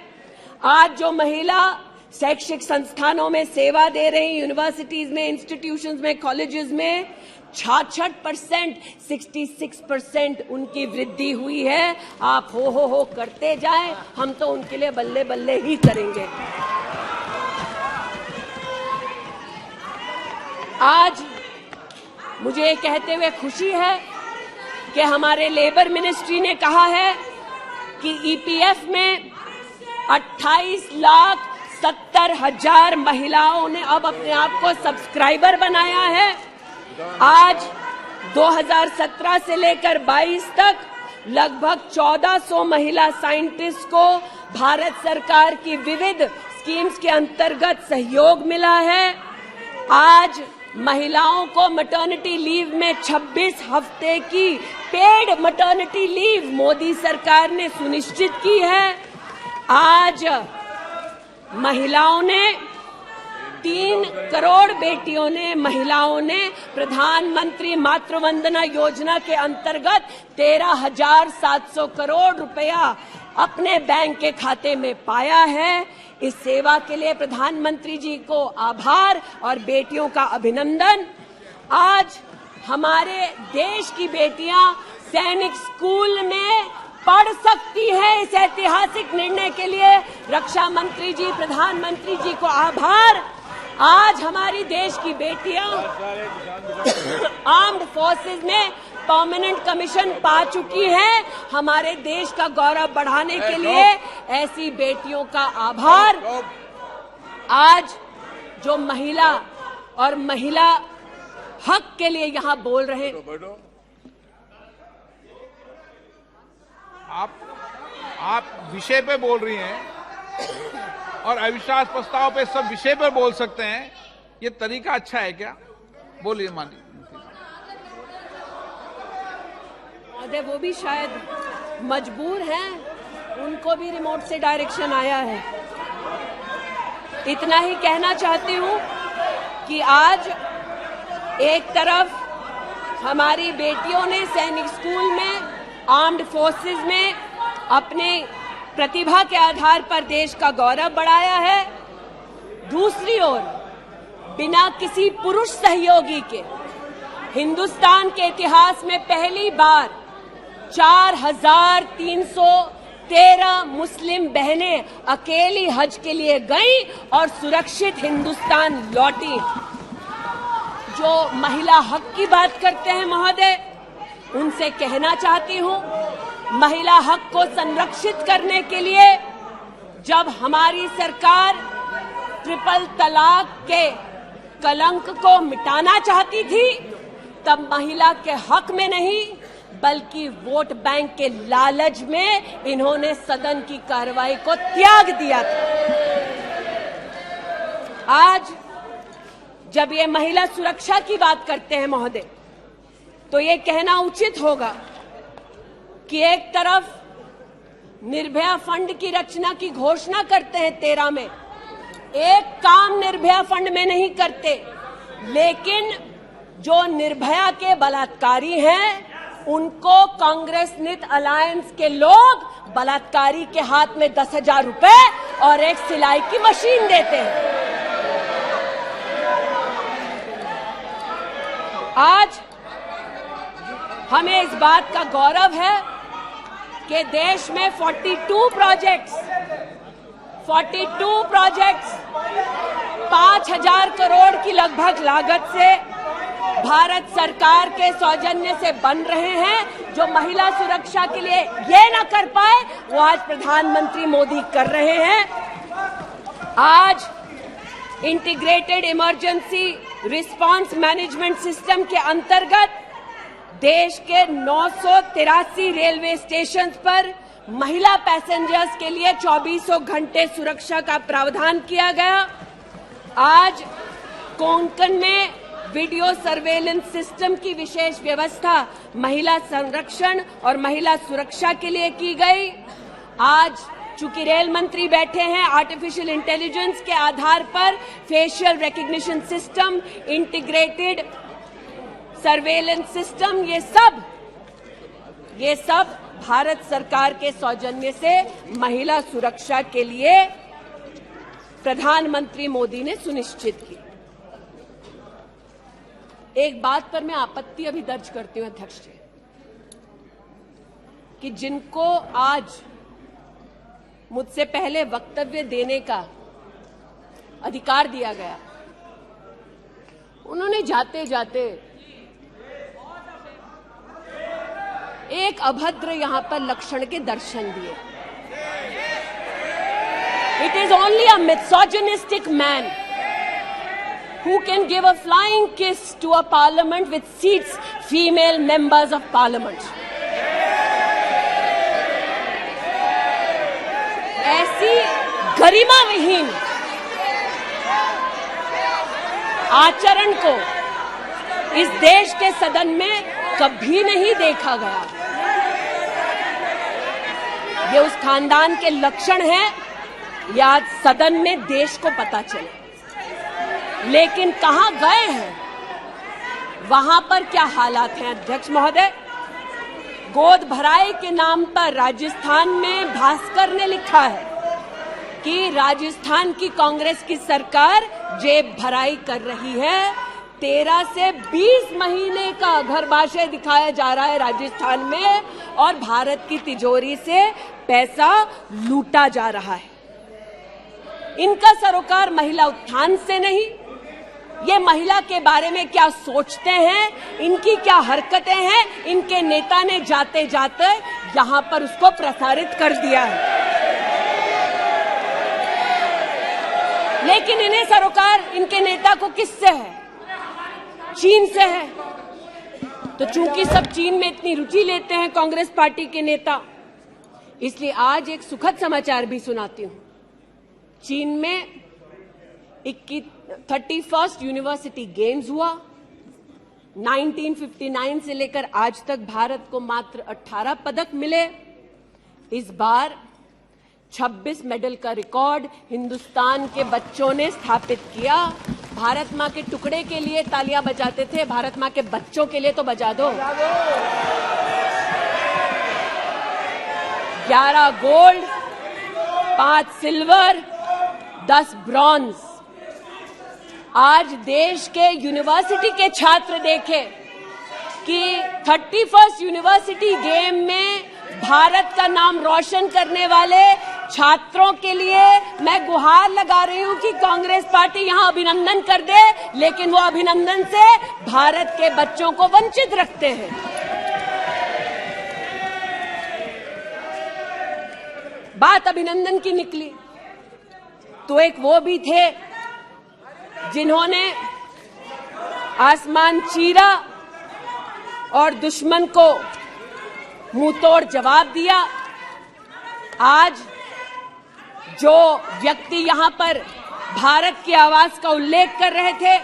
आज जो महिला शैक्षिक संस्थानों में सेवा दे रही, यूनिवर्सिटीज में, इंस्टीट्यूशंस में, कॉलेजेस में 66%, 66% उनकी वृद्धि हुई है। आप हो करते जाएं, हम तो उनके लिए बल्ले बल्ले ही करेंगे। आज मुझे ये कहते हुए खुशी है कि हमारे लेबर मिनिस्ट्री ने कहा है कि ईपीएफ में 28,70,000 महिलाओं ने अब अपने आप को सब्सक्राइबर बनाया है। आज 2017 से लेकर 22 तक लगभग 1400 महिला साइंटिस्ट को भारत सरकार की विविध स्कीम्स के अंतर्गत सहयोग मिला है। आज महिलाओं को मैटरनिटी लीव में 26 हफ्ते की पेड मैटरनिटी लीव मोदी सरकार ने सुनिश्चित की है। आज महिलाओं ने 3 करोड़ बेटियों ने, महिलाओं ने प्रधानमंत्री मातृवंदना योजना के अंतर्गत 13,700 करोड़ रुपया अपने बैंक के खाते में पाया है। इस सेवा के लिए प्रधानमंत्री जी को आभार और बेटियों का अभिनंदन। आज हमारे देश की बेटियां सैनिक स्कूल में पढ़ सकती है। इस ऐतिहासिक निर्णय के लिए रक्षा मंत्री जी, प्रधानमंत्री जी को आभार। आज हमारी देश की बेटियां आर्म्ड फोर्सेस में परमानेंट कमीशन पा चुकी हैं। हमारे देश का गौरव बढ़ाने के लिए ऐसी बेटियों का आभार। आज जो महिला और महिला हक के लिए यहां बोल रहे हैं, आप विषय पे बोल रही हैं और अविश्वास प्रस्ताव पे सब विषय पर बोल सकते हैं। ये तरीका अच्छा है क्या? बोलिए माननीय। वो भी शायद मजबूर हैं, उनको भी रिमोट से डायरेक्शन आया है। इतना ही कहना चाहती हूं कि आज एक तरफ हमारी बेटियों ने सैनिक स्कूल में, आर्म्ड फोर्सेस में अपने प्रतिभा के आधार पर देश का गौरव बढ़ाया है। दूसरी ओर बिना किसी पुरुष सहयोगी के हिंदुस्तान के इतिहास में पहली बार 4,313 मुस्लिम बहनें अकेली हज के लिए गईं और सुरक्षित हिंदुस्तान लौटी। जो महिला हक की बात करते हैं महोदय, उनसे कहना चाहती हूं, महिला हक को संरक्षित करने के लिए जब हमारी सरकार ट्रिपल तलाक के कलंक को मिटाना चाहती थी, तब महिला के हक में नहीं बल्कि वोट बैंक के लालच में इन्होंने सदन की कार्रवाई को त्याग दिया था। आज जब ये महिला सुरक्षा की बात करते हैं महोदय, तो ये कहना उचित होगा कि एक तरफ निर्भया फंड की रचना की घोषणा करते हैं 13 में, एक काम निर्भया फंड में नहीं करते, लेकिन जो निर्भया के बलात्कारी हैं उनको कांग्रेस नित अलायंस के लोग बलात्कारी के हाथ में 10,000 रुपए और एक सिलाई की मशीन देते हैं। आज हमें इस बात का गौरव है कि देश में 42 प्रोजेक्ट्स 5,000 करोड़ की लगभग लागत से भारत सरकार के सौजन्य से बन रहे हैं। जो महिला सुरक्षा के लिए ये न कर पाए, वो आज प्रधानमंत्री मोदी कर रहे हैं। आज integrated emergency response management system के अंतर्गत देश के 983 रेलवे स्टेशन पर महिला पैसेंजर्स के लिए 2400 घंटे सुरक्षा का प्रावधान किया गया। आज कोंकण में वीडियो सर्वेलेंस सिस्टम की विशेष व्यवस्था महिला संरक्षण और महिला सुरक्षा के लिए की गई। आज चूंकि रेल मंत्री बैठे हैं, आर्टिफिशियल इंटेलिजेंस के आधार पर facial recognition system, integrated surveillance system, ये सब भारत सरकार के सौजन्य से महिला सुरक्षा के लिए प्रधानमंत्री मोदी ने सुनिश्चित की। एक बात पर मैं आपत्ति अभी दर्ज करती हूं अध्यक्ष जी, कि जिनको आज मुझसे पहले वक्तव्य देने का अधिकार दिया गया, उन्होंने जाते जाते एक अभद्र यहां पर लक्षण के दर्शन दिए। It is only a misogynistic man who can give a flying kiss to a parliament which seats female members of parliament. ऐसी गरिमा विहीन आचरण को इस देश के सदन में कभी नहीं देखा गया। ये उस खानदान के लक्षण हैं, ये आज सदन में देश को पता चले। लेकिन कहां गए हैं, वहां पर क्या हालात हैं अध्यक्ष महोदय? गोद भराई के नाम पर राजस्थान में भास्कर ने लिखा है कि राजस्थान की कांग्रेस की सरकार जेब भराई कर रही है। 13 से 20 महीने का घरबाशय दिखाया जा रहा है राजस्थान में और भारत की तिजोरी से पैसा लूटा जा रहा है। इनका सरोकार महिला उत्थान से नहीं, ये महिला के बारे में क्या सोचते हैं, इनकी क्या हरकतें हैं, इनके नेता ने जाते जाते यहां पर उसको प्रसारित कर दिया है। लेकिन इन्हें सरोकार इनके नेता को किससे है? चीन से है। तो चूंकि सब चीन में इतनी रुचि लेते हैं कांग्रेस पार्टी के नेता, इसलिए आज एक सुखद समाचार भी सुनाती हूं। चीन में 31st यूनिवर्सिटी गेम्स हुआ। 1959 से लेकर आज तक भारत को मात्र 18 पदक मिले। इस बार 26 मेडल का रिकॉर्ड हिंदुस्तान के बच्चों ने स्थापित किया। भारत मां के टुकड़े के लिए तालियां बजाते थे, भारत मां के बच्चों के लिए तो बजा दो। 11 गोल्ड, 5 सिल्वर, 10 ब्रॉन्ज। आज देश के यूनिवर्सिटी के छात्र देखें कि 31st यूनिवर्सिटी गेम में भारत का नाम रोशन करने वाले छात्रों के लिए मैं गुहार लगा रही हूं कि कांग्रेस पार्टी यहां अभिनंदन कर दे, लेकिन वो अभिनंदन से भारत के बच्चों को वंचित रखते हैं। बात अभिनंदन की निकली तो एक वो भी थे जिन्होंने आसमान चीरा और दुश्मन को मुंहतोड़ जवाब दिया। आज जो व्यक्ति यहां पर भारत की आवाज का उल्लेख कर रहे थे,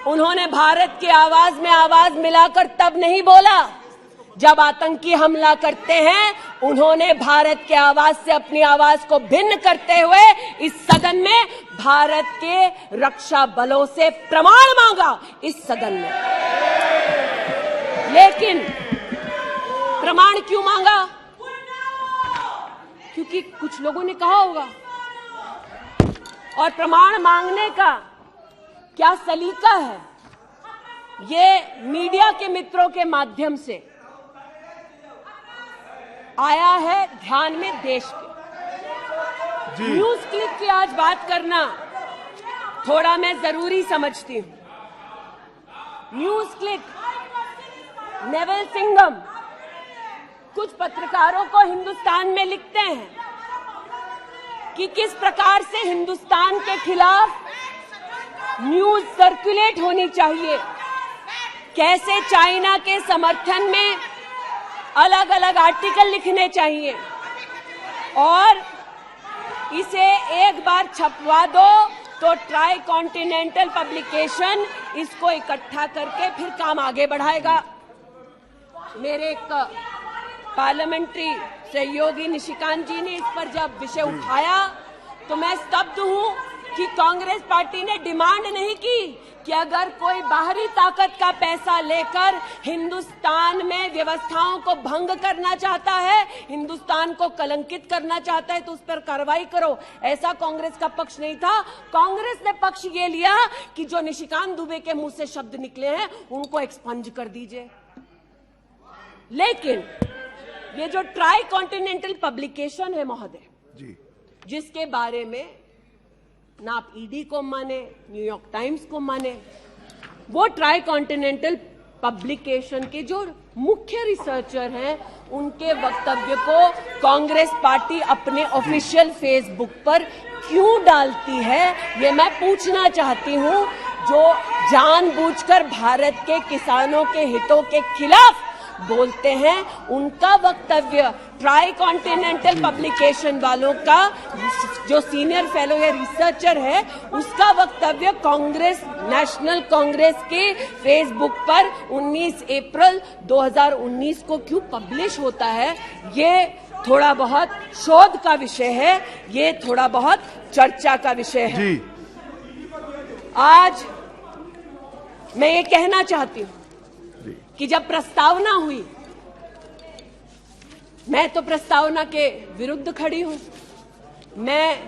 उन्होंने भारत की आवाज में आवाज मिलाकर तब नहीं बोला जब आतंकी हमला करते हैं। उन्होंने भारत के आवाज से अपनी आवाज को भिन्न करते हुए इस सदन में भारत के रक्षा बलों से प्रमाण मांगा इस सदन में। लेकिन प्रमाण क्यों मांगा? क्योंकि कुछ लोगों ने कहा होगा। और प्रमाण मांगने का क्या सलीका है, ये मीडिया के मित्रों के माध्यम से आया है ध्यान में देश के। न्यूज क्लिक की आज बात करना थोड़ा मैं जरूरी समझती हूं। न्यूज क्लिक, नेवल सिंघम कुछ पत्रकारों को हिंदुस्तान में लिखते हैं कि किस प्रकार से हिंदुस्तान के खिलाफ न्यूज सर्कुलेट होनी चाहिए। कैसे चाइना के समर्थन में अलग अलग आर्टिकल लिखने चाहिए और इसे एक बार छपवा दो तो ट्राई कॉन्टिनेंटल पब्लिकेशन इसको इकट्ठा करके फिर काम आगे बढ़ाएगा। मेरे एक पार्लियामेंट्री सहयोगी निशिकांत जी ने इस पर जब विषय उठाया तो मैं स्तब्ध हूं कि कांग्रेस पार्टी ने डिमांड नहीं की कि अगर कोई बाहरी ताकत का पैसा लेकर हिंदुस्तान में व्यवस्थाओं को भंग करना चाहता है, हिंदुस्तान को कलंकित करना चाहता है तो उस पर कार्रवाई करो। ऐसा कांग्रेस का पक्ष नहीं था। कांग्रेस ने पक्ष ये लिया कि जो निशिकांत दुबे के मुंह से शब्द निकले हैं उनको एक्सपंज कर दीजिए। लेकिन ये जो ट्राई कॉन्टिनेंटल पब्लिकेशन है महोदय जी, जिसके बारे में ना आप ईडी को माने, न्यूयॉर्क टाइम्स को माने, वो ट्राई कॉन्टिनेंटल पब्लिकेशन के जो मुख्य रिसर्चर हैं उनके वक्तव्य को कांग्रेस पार्टी अपने ऑफिशियल फेसबुक पर क्यों डालती है, ये मैं पूछना चाहती हूं। जो जानबूझकर भारत के किसानों के हितों के खिलाफ बोलते हैं, उनका वक्तव्य ट्राई कॉन्टिनेंटल पब्लिकेशन वालों का जो सीनियर फेलो या रिसर्चर है उसका वक्तव्य कांग्रेस, नेशनल कांग्रेस के फेसबुक पर 19 अप्रैल 2019 को क्यों पब्लिश होता है, ये थोड़ा बहुत शोध का विषय है, ये थोड़ा बहुत चर्चा का विषय है जी। आज मैं ये कहना चाहती हूं कि जब प्रस्तावना हुई, मैं तो प्रस्तावना के विरुद्ध खड़ी हूं। मैं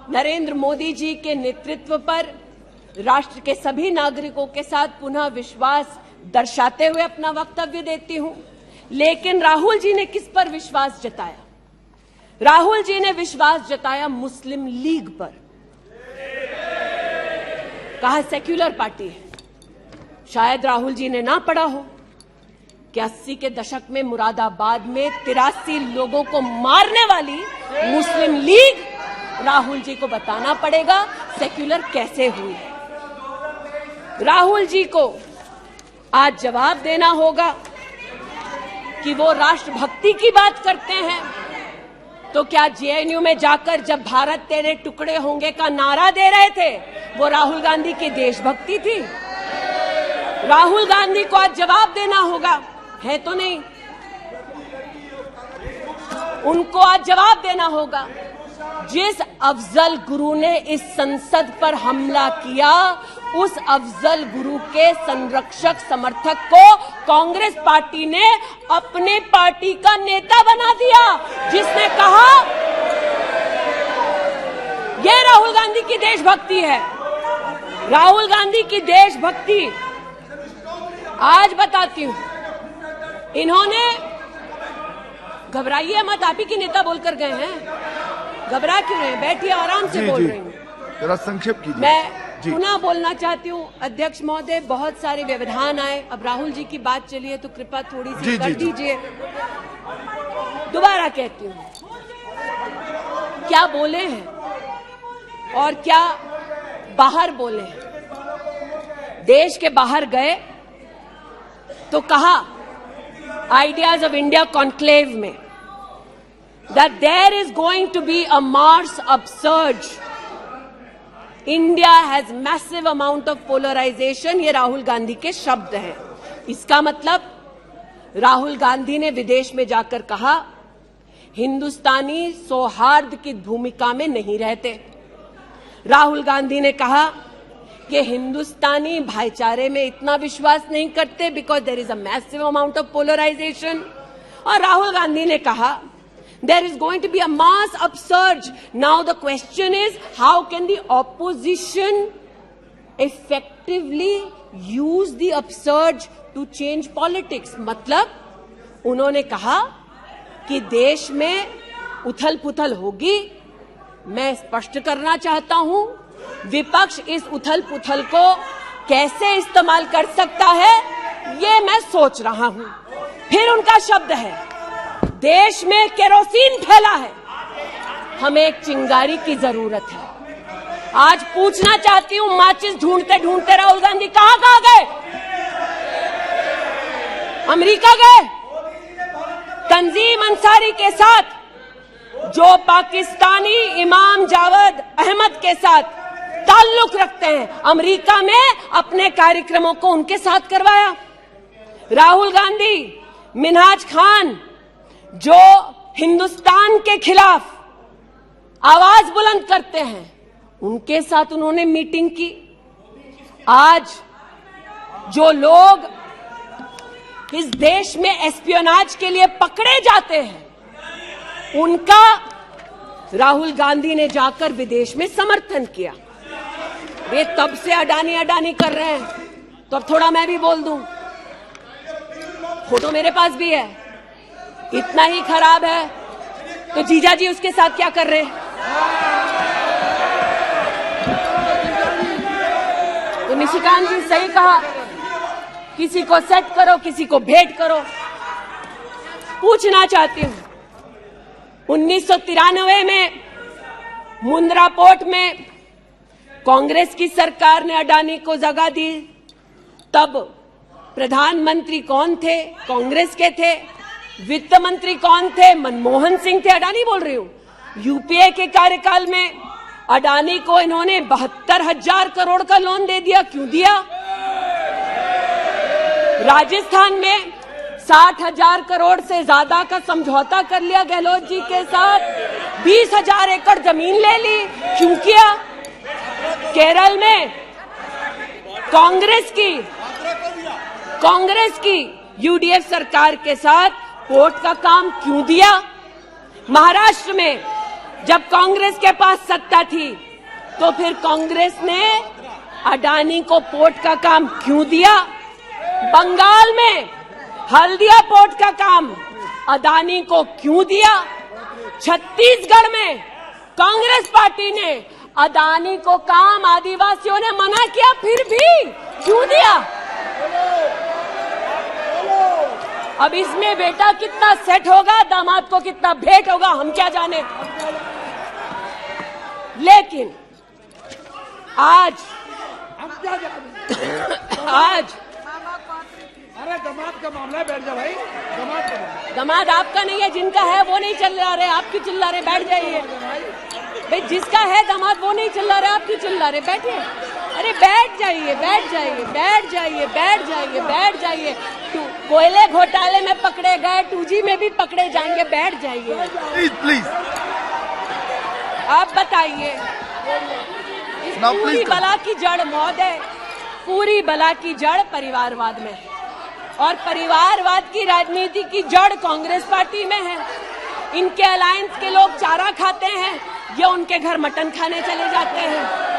नरेंद्र मोदी जी के नेतृत्व पर राष्ट्र के सभी नागरिकों के साथ पुनः विश्वास दर्शाते हुए अपना वक्तव्य देती हूं। लेकिन राहुल जी ने किस पर विश्वास जताया? राहुल जी ने विश्वास जताया मुस्लिम लीग पर। कहा सेक्युलर पार्टी है। शायद राहुल जी ने ना पढ़ा हो कि 80 के दशक में मुरादाबाद में 83 लोगों को मारने वाली मुस्लिम लीग, राहुल जी को बताना पड़ेगा सेक्युलर कैसे हुई। राहुल जी को आज जवाब देना होगा कि वो राष्ट्रभक्ति की बात करते हैं तो क्या जेएनयू में जाकर जब भारत तेरे टुकड़े होंगे का नारा दे रहे थे वो राहुल गांधी की देशभक्ति थी? राहुल गांधी को आज जवाब देना होगा, है तो नहीं। उनको आज जवाब देना होगा। जिस अफजल गुरु ने इस संसद पर हमला किया, उस अफजल गुरु के संरक्षक समर्थक को कांग्रेस पार्टी ने अपने पार्टी का नेता बना दिया, जिसने कहा यह राहुल गांधी की देशभक्ति है। राहुल गांधी की देशभक्ति आज बताती हूं। इन्होंने, घबराइए मत, आप ही के नेता बोलकर गए हैं, घबरा क्यों रहे हैं? बैठिए, आराम से बोल रही हूँ। जरा संक्षेप कीजिए। मैं पुनः बोलना चाहती हूँ अध्यक्ष महोदय, बहुत सारे व्यवधान आए, अब राहुल जी की बात चली है तो कृपा थोड़ी सी कर दीजिए। दोबारा कहती हूँ, क्या बोले हैं और क्या बाहर बोले हैं। देश के बाहर गए तो कहा आइडियाज ऑफ इंडिया कॉन्क्लेव में that there is going to be a Mars upsurge. India has massive amount of polarization. ये राहुल गांधी के शब्द हैं। इसका मतलब राहुल गांधी ने विदेश में जाकर कहा हिंदुस्तानी सौहार्द की भूमिका में नहीं रहते। राहुल गांधी ने कहा कि हिंदुस्तानी भाईचारे में इतना विश्वास नहीं करते because there is a massive amount of polarization. और राहुल गांधी ने कहा there is going to be a mass upsurge. Now the question is, how can the opposition effectively use the upsurge to change politics? मतलब उन्होंने कहा कि देश में उथल पुथल होगी। मैं स्पष्ट करना चाहता हूं, विपक्ष इस उथल पुथल को कैसे इस्तेमाल कर सकता है ये मैं सोच रहा हूं। फिर उनका शब्द है देश में केरोसिन फैला है, हमें एक चिंगारी की जरूरत है। आज पूछना चाहती हूं, माचिस ढूंढते ढूंढते राहुल गांधी कहां गए? अमेरिका गए तंजीम अंसारी के साथ, जो पाकिस्तानी इमाम जावेद अहमद के साथ ताल्लुक रखते हैं, अमेरिका में अपने कार्यक्रमों को उनके साथ करवाया। राहुल गांधी, मिन्हाज खान, जो हिंदुस्तान के खिलाफ आवाज बुलंद करते हैं, उनके साथ उन्होंने मीटिंग की। आज जो लोग इस देश में एस्पियोनाज के लिए पकड़े जाते हैं, उनका राहुल गांधी ने जाकर विदेश में समर्थन किया। वे तब से अडानी अडानी कर रहे हैं, तो अब थोड़ा मैं भी बोल दूं। फोटो मेरे पास भी है। इतना ही खराब है तो जीजा जी उसके साथ क्या कर रहे हैं? तो निशिकांत जी सही कहा, किसी को सेट करो, किसी को भेंट करो। पूछना चाहती हूं, 1993 में मुंद्रा पोर्ट में कांग्रेस की सरकार ने अडानी को जगह दी। तब प्रधानमंत्री कौन थे? कांग्रेस के थे। वित्त मंत्री कौन थे? मनमोहन सिंह थे। अडानी बोल रही हूं। यूपीए के कार्यकाल में अडानी को इन्होंने 72,000 करोड़ का लोन दे दिया। क्यों दिया? राजस्थान में 60,000 करोड़ से ज्यादा का समझौता कर लिया गहलोत जी के साथ। 20,000 एकड़ जमीन ले ली। क्यों किया? केरल में कांग्रेस की यूडीएफ सरकार के साथ पोर्ट का काम क्यों दिया? महाराष्ट्र में जब कांग्रेस के पास सत्ता थी, तो फिर कांग्रेस ने अडानी को पोर्ट का काम क्यों दिया? बंगाल में हल्दिया पोर्ट का काम अडानी को क्यों दिया? छत्तीसगढ़ में कांग्रेस पार्टी ने अडानी को काम आदिवासियों ने मना किया, फिर भी क्यों दिया? अब इसमें बेटा कितना सेट होगा, दामाद को कितना भेंट होगा, हम क्या जाने। लेकिन आज अरे दामाद का मामला है, बैठ जा भाई। दामाद आपका नहीं है, जिनका है वो नहीं चिल्ला रहे, आप क्यों चिल्ला रहे? बैठ जाइए भाई। जिसका है दामाद वो नहीं चिल्ला रहे, आप क्यों चिल्ला रहे? बैठिए। अरे बैठ जाइए, बैठ जाइए, बैठ जाइए, बैठ जाइए, बैठ जाइए। कोयले घोटाले में पकड़े गए, 2G में भी पकड़े जाएंगे। बैठ जाइए प्लीज। आप बताइए, इस पूरी बला की जड़ महोदय, पूरी बला की जड़ परिवारवाद में, और परिवारवाद की राजनीति की जड़ कांग्रेस पार्टी में है। इनके अलायंस के लोग चारा खाते हैं, ये उनके घर मटन खाने चले जाते हैं।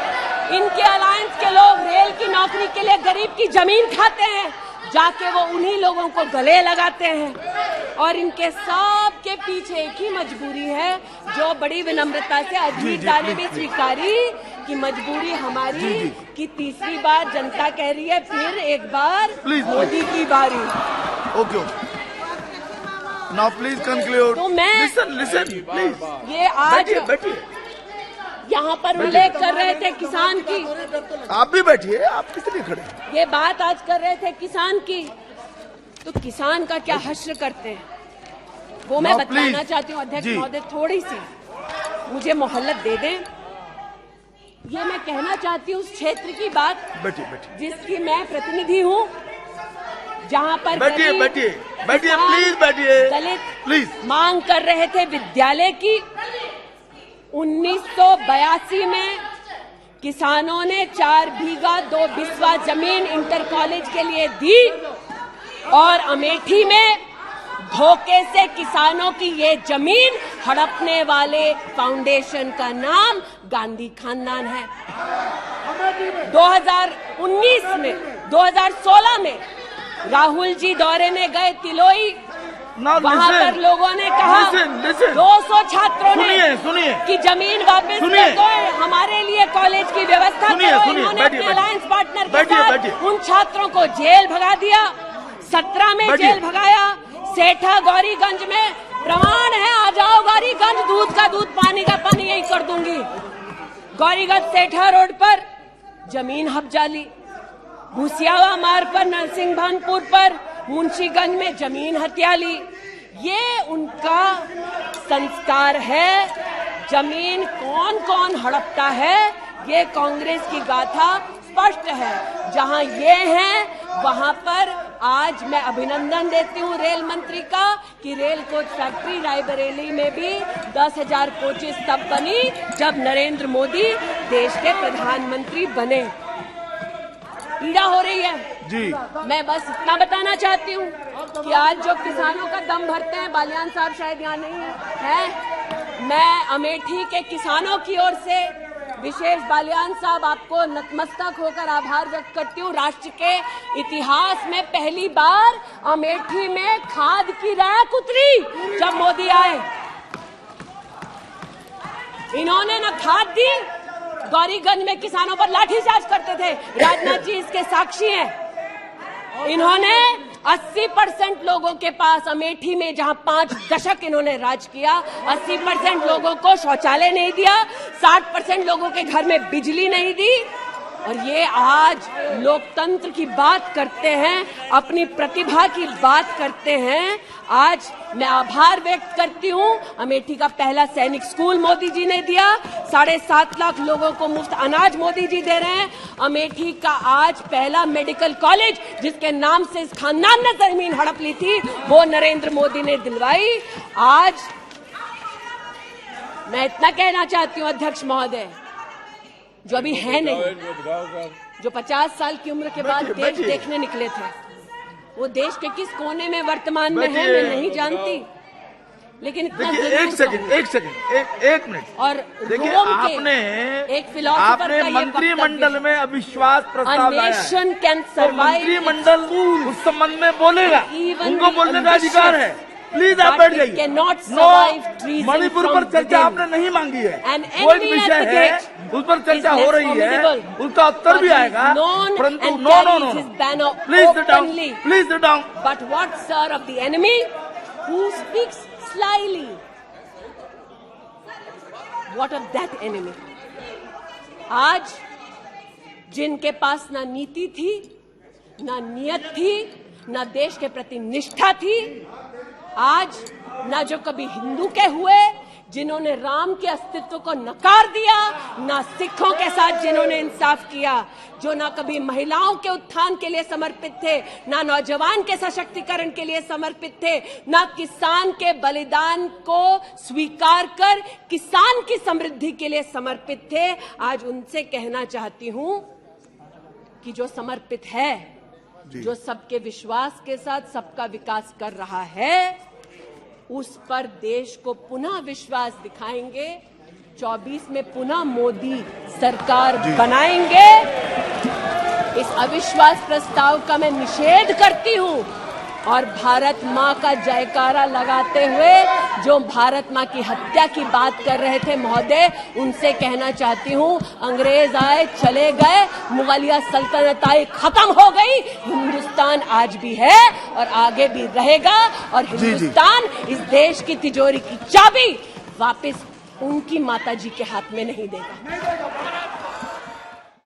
इनके अलायंस के लोग रेल की नौकरी के लिए गरीब की जमीन खाते हैं, जाके वो उन्हीं लोगों को गले लगाते हैं। और इनके सब के पीछे एक ही मजबूरी है, जो बड़ी विनम्रता से अजीत ने भी स्वीकारी कि मजबूरी हमारी कि तीसरी बार जनता कह रही है, फिर एक बार मोदी की बारी। Okay, now please conclude. तो मैं लिसन प्लीज। ये आज बैठिए। यहाँ पर उल्लेख कर रहे थे किसान की। आप भी बैठिए, आप किस लिए खड़े? ये बात आज कर रहे थे किसान की, तो किसान का क्या हश्र करते हैं वो मैं बताना चाहती हूँ। अध्यक्ष महोदय थोड़ी सी मुझे मोहल्लत दे दें। ये मैं कहना चाहती हूँ उस क्षेत्र की बात, जिसकी मैं प्रतिनिधि हूँ, जहाँ पर बैठिए प्लीज, बैठिए दलित प्लीज मांग कर रहे थे विद्यालय की। 1982 में किसानों ने 4 बीघा 2 बिस्वा जमीन इंटर कॉलेज के लिए दी, और अमेठी में धोखे से किसानों की ये जमीन हड़पने वाले फाउंडेशन का नाम गांधी खानदान है। 2016 में राहुल जी दौरे में गए तिलोई, वहाँ पर लोगों ने कहा 200 छात्रों ने सुनिए कि जमीन वापस दे दो, हमारे लिए कॉलेज की व्यवस्था करो। इन्होंने अपने अलायंस पार्टनर के साथ उन छात्रों को जेल भगा दिया। 17 में जेल भगाया। सेठा गौरीगंज में प्रमाण है, आ जाओ गौरीगंज, दूध का दूध, पानी का पानी, यही कर दूंगी। गौरीगंज सेठा रोड पर जमीन हब्जाली, भूसियावा मार्ग पर, नरसिंह भानपुर पर मुंशीगंज में जमीन हत्या ली। ये उनका संस्कार है। जमीन कौन कौन हड़पता है, ये कांग्रेस की गाथा स्पष्ट है। जहां ये हैं वहां पर आज मैं अभिनंदन देती हूं रेल मंत्री का कि रेल कोच फैक्ट्री रायबरेली में भी 10,000 कोचेस तब बनी जब नरेंद्र मोदी देश के प्रधानमंत्री बने। पीड़ा हो रही है जी। मैं बस इतना बताना चाहती हूँ कि आज जो किसानों का दम भरते हैं, बालियान साहब शायद यहाँ नहीं है, मैं अमेठी के किसानों की ओर से विशेष बालियान साहब आपको नतमस्तक होकर आभार व्यक्त करती हूँ। राष्ट्र के इतिहास में पहली बार अमेठी में खाद की रैक उतरी जब मोदी आए। इन्होंने न खाद दी, गौरीगंज में किसानों पर लाठीचार्ज करते थे, राजनाथ जी इसके साक्षी हैं। इन्होंने 80% लोगों के पास अमेठी में, जहां 5 दशक इन्होंने राज किया, 80% लोगों को शौचालय नहीं दिया, 60% लोगों के घर में बिजली नहीं दी। और ये आज लोकतंत्र की बात करते हैं, अपनी प्रतिभा की बात करते हैं। आज मैं आभार व्यक्त करती हूँ। अमेठी का पहला सैनिक स्कूल मोदी जी ने दिया, 7.5 लाख लोगों को मुफ्त अनाज मोदी जी दे रहे हैं। अमेठी का आज पहला मेडिकल कॉलेज, जिसके नाम से इस खानदान ने जमीन हड़प ली थी, वो नरेंद्र मोदी ने दिलवाई। आज मैं इतना कहना चाहती हूँ अध्यक्ष महोदय, जो अभी है नहीं, जो 50 साल की उम्र के बाद देश देखने निकले थे, वो देश के किस कोने में वर्तमान में है मैं नहीं जानती, लेकिन इतना एक मिनट। और देखिए, आपने एक फिलोसोफर का मंत्रिमंडल में अविश्वास प्रस्ताव लाया है। मंत्रिमंडल उस संबंध में बोलेगा, उनको बोलने का अधिकार है। प्लीज आप बैठ जाइए। मणिपुर पर चर्चा आपने नहीं मांगी है, वो एक विषय है, उस पर चर्चा हो रही है, उसका उत्तर भी आएगा, परंतु no please sit down, please sit down. But what sir of the enemy who speaks slyly, what of that enemy? आज जिनके पास ना नीति थी, ना नियत थी, ना देश के प्रति निष्ठा थी, आज ना जो कभी हिंदू के हुए, जिन्होंने राम के अस्तित्व को नकार दिया, ना सिखों के साथ जिन्होंने इंसाफ किया, जो ना कभी महिलाओं के उत्थान के लिए समर्पित थे, ना नौजवान के सशक्तिकरण के लिए समर्पित थे, ना किसान के बलिदान को स्वीकार कर किसान की समृद्धि के लिए समर्पित थे। आज उनसे कहना चाहती हूं कि जो समर्पित है, जो सबके विश्वास के साथ सबका विकास कर रहा है, उस पर देश को पुनः विश्वास दिखाएंगे। 24 में पुनः मोदी सरकार बनाएंगे। इस अविश्वास प्रस्ताव का मैं निषेध करती हूं और भारत मां का जयकारा लगाते हुए जो भारत मां की हत्या की बात कर रहे थे महोदय, उनसे कहना चाहती हूं, अंग्रेज आए चले गए, मुगलिया सल्तनत आई खत्म हो गई, हिंदुस्तान आज भी है और आगे भी रहेगा। और हिंदुस्तान इस देश की तिजोरी की चाबी वापस उनकी माताजी के हाथ में नहीं देगा।